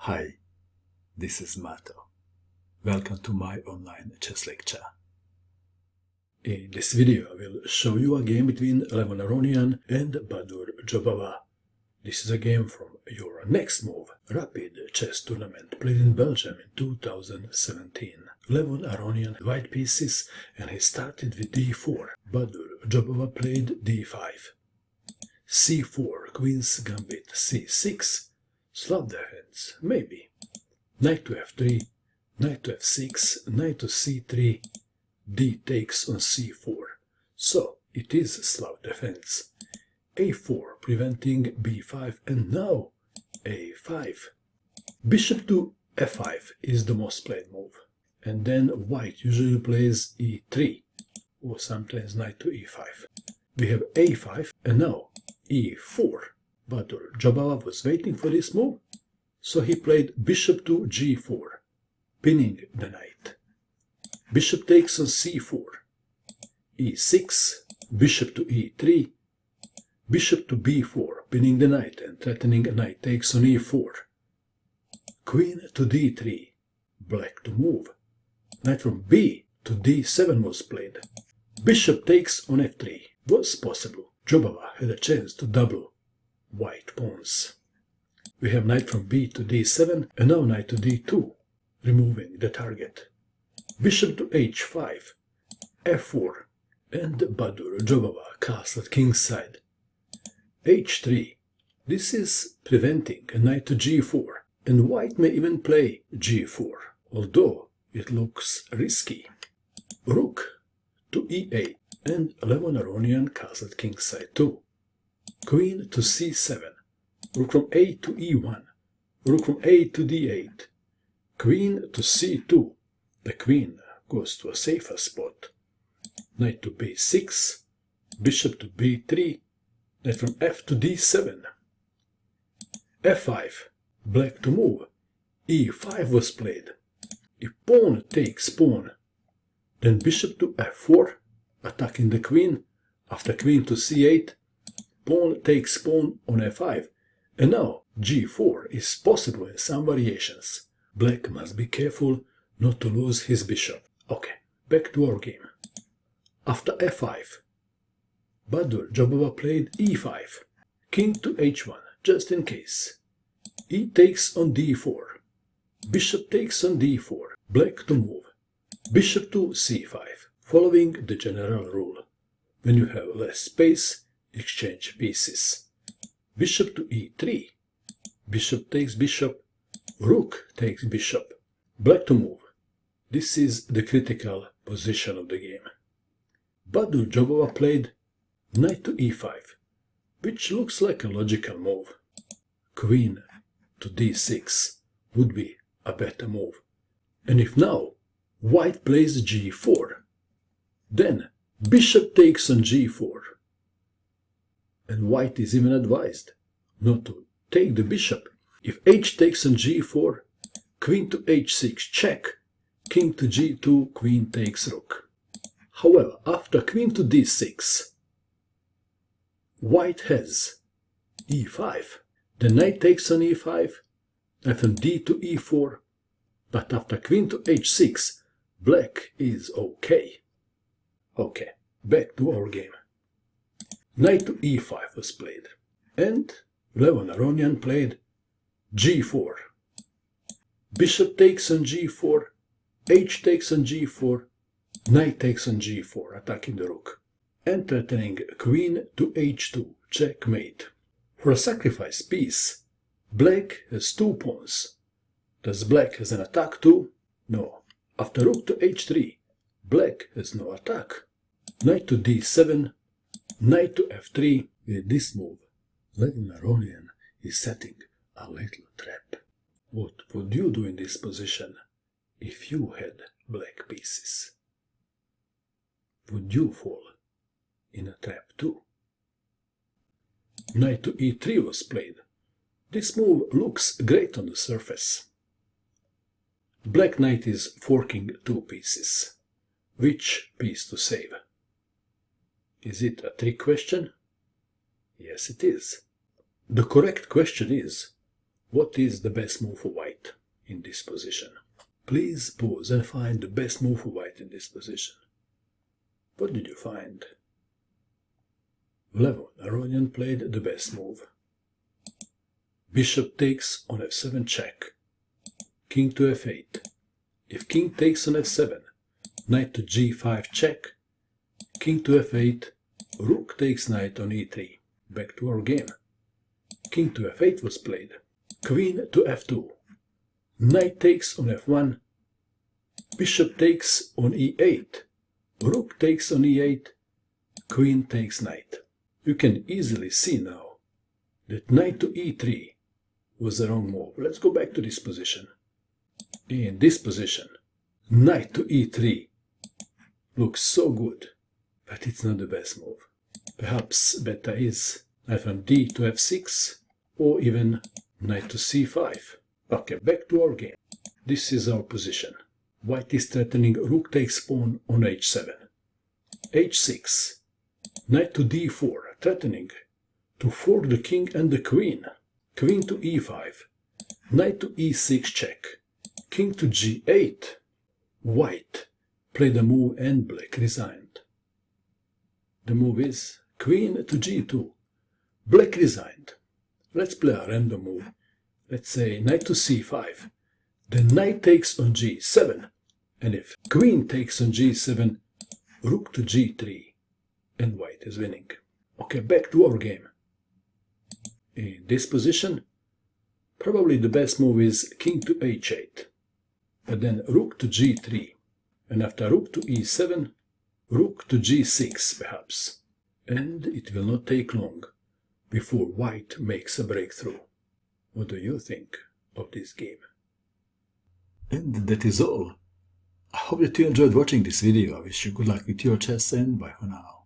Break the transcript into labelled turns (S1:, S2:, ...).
S1: Hi, this is Mato. Welcome to my online chess lecture. In this video I will show you a game between Levon Aronian and Baadur Jobava. This is a game from YourNextMove, rapid chess tournament played in Belgium in 2017. Levon Aronian had white pieces and he started with d4. Baadur Jobava played d5. c4, queen's gambit, c6, Slav defense, maybe. Knight to f3, knight to f6, knight to c3, d takes on c4. So it is Slav defense. a4 preventing b5 and now a5. Bishop to f5 is the most played move. And then white usually plays e3 or sometimes knight to e5. We have a5 and now e4. Baadur Jobava was waiting for this move, so he played bishop to g4, pinning the knight. Bishop takes on c4, e6, bishop to e3, bishop to b4, pinning the knight and threatening a knight takes on e4. Queen to d3, black to move. Knight from b to d7 was played. Bishop takes on f3 was possible. Jobava had a chance to double white pawns. We have knight from b to d7 and now knight to d2, removing the target. Bishop to h5, f4, and Baadur Jobava castled kingside. h3, this is preventing a knight to g4, and white may even play g4, although it looks risky. Rook to e8, and Levon Aronian castled kingside too. Queen to c7, rook from a to e1, rook from a to d8, queen to c2, the queen goes to a safer spot, knight to b6, bishop to b3, knight from f to d7, f5, black to move, e5 was played. If pawn takes pawn, then bishop to f4, attacking the queen, after queen to c8, pawn takes pawn on f5, and now g4 is possible in some variations. Black must be careful not to lose his bishop. Okay, back to our game. After f5, Baadur Jobava played e5, king to h1, just in case. E takes on d4, bishop takes on d4, black to move, bishop to c5, following the general rule. When you have less space, exchange pieces. Bishop to e3, bishop takes bishop, rook takes bishop, black to move. This is the critical position of the game. Baadur Jobava played knight to e5, which looks like a logical move. Queen to d6 would be a better move. And if now white plays g4, then bishop takes on g4. And white is even advised not to take the bishop. If h takes on g4, queen to h6 check, king to g2, queen takes rook. However, after queen to d6, white has e5, the knight takes on e5, knight from d to e4, but after queen to h6, black is okay. Okay, back to our game. Knight to e5 was played, and Levon Aronian played g4. Bishop takes on g4, h takes on g4, knight takes on g4, attacking the rook, and threatening queen to h2, checkmate. For a sacrifice piece, black has two pawns. Does black has an attack too? No. After rook to h3, black has no attack. Knight to d7, knight to f3. With this move, Levon Aronian is setting a little trap. What would you do in this position if you had black pieces? Would you fall in a trap too? Knight to e3 was played. This move looks great on the surface. Black knight is forking two pieces. Which piece to save? Is it a trick question? Yes, it is. The correct question is, What is the best move for white in this position? Please pause and find the best move for white in this position. What did you find? Levon Aronian played the best move. Bishop takes on f7 check. King to f8. If king takes on f7, knight to g5 check. King to f8, rook takes knight on e3. Back to our game. King to f8 was played. Queen to f2. Knight takes on f1. Bishop takes on e8. Rook takes on e8. Queen takes knight. You can easily see now that knight to e3 was the wrong move. Let's go back to this position. In this position, knight to e3 looks so good, but it's not the best move. Perhaps better is knight from d to f6, or even knight to c5. Okay, back to our game. This is our position. White is threatening rook takes pawn on h7. h6. Knight to d4, threatening to fork the king and the queen. Queen to e5. Knight to e6 check. King to g8. White played a move and black resigned. The move is queen to g2. Black resigned. Let's play a random move. Let's say knight to c5. Then knight takes on g7. And if queen takes on g7, rook to g3. And white is winning. Okay, back to our game. In this position, probably the best move is king to h8. But then rook to g3. And after rook to e7, rook to g6 perhaps. And it will not take long before white makes a breakthrough. What do you think of this game? And that is all. I hope that you enjoyed watching this video. I wish you good luck with your chess and bye for now.